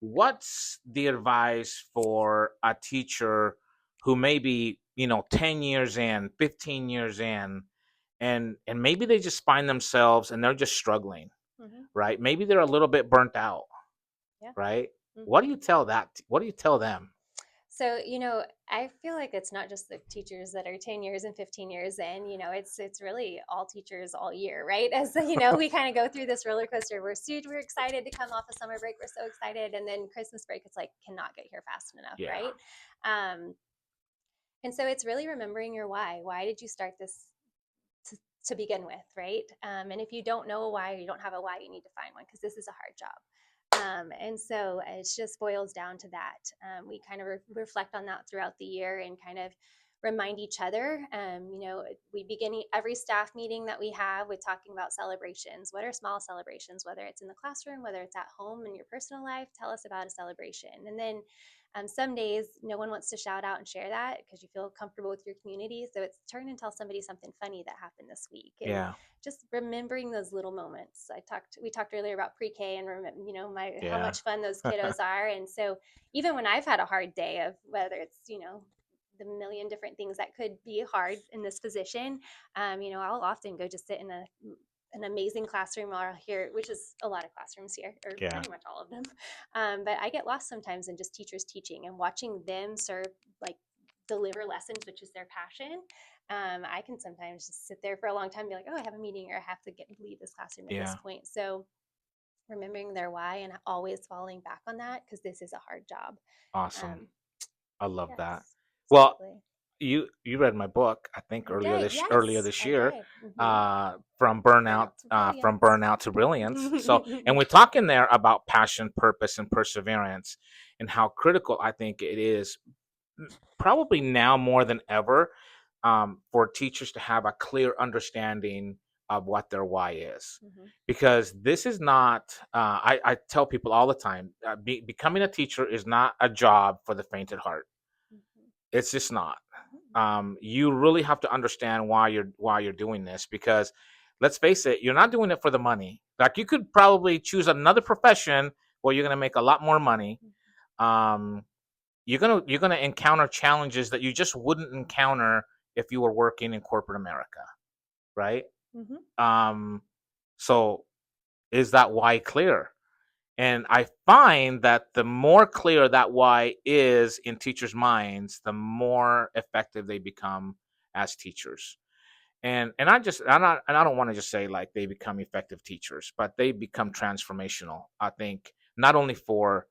what's the advice for a teacher who maybe 10 years in, 15 years in, and maybe they just find themselves and they're just struggling, Hmm. right? Maybe they're a little bit burnt out, Yeah. right? What Hmm. do you tell what do you tell them? So, I feel like it's not just the teachers that are 10 years and 15 years in, it's really all teachers all year, right? As we kind of go through this roller coaster. We're excited to come off a summer break. We're so excited. And then Christmas break, it's like cannot get here fast enough, Yeah. right? Um, and so it's really remembering your why. Why did you start this to, to begin with, right? And if you don't know a why or you don't have a why, you need to find one because this is a hard job. And so it just boils down to that. We kind of reflect on that throughout the year and kind of remind each other. We begin every staff meeting that we have with talking about celebrations. What are small celebrations, whether it's in the classroom, whether it's at home in your personal life? Tell us about a celebration. And then some days no one wants to shout out and share that because you feel comfortable with your community. So it's turn and tell somebody something funny that happened this week. And Yeah. just remembering those little moments. We talked earlier about pre-K and my how Yeah. much fun those kiddos are. And so even when I've had a hard day of whether it's, the million different things that could be hard in this position, I'll often go just sit in an amazing classroom or here, which is a lot of classrooms here, or Yeah. pretty much all of them. But I get lost sometimes in just teachers teaching and watching them serve, like, deliver lessons, which is their passion. I can sometimes just sit there for a long time and be like, oh, I have a meeting or I have to leave this classroom at this Yeah. point. So remembering their why and always falling back on that because this is a hard job. Awesome. Um, I love that. yes, Well, exactly. you read my book, I think I did. earlier Yes, this I year, did. Mm-hmm. Burnout, Burnout to brilliance. to Brilliance. So, and we talk in there about passion, purpose, and perseverance, and how critical I think it is, probably now more than ever, for teachers to have a clear understanding of what their why is. Mm-hmm. Because this is not, I tell people all the time, becoming a teacher is not a job for the faint at heart. Mm-hmm. It's just not. You really have to understand why you're doing this, because let's face it, you're not doing it for the money. Like, you could probably choose another profession where you're going to make a lot more money. Um, you're gonna encounter challenges that you just wouldn't encounter if you were working in corporate America, right? Mm-hmm. Um, so is that why clear? And I find that the more clear that why is in teachers' minds, the more effective they become as teachers. And I don't want to just say like they become effective teachers, but they become transformational. I think not only for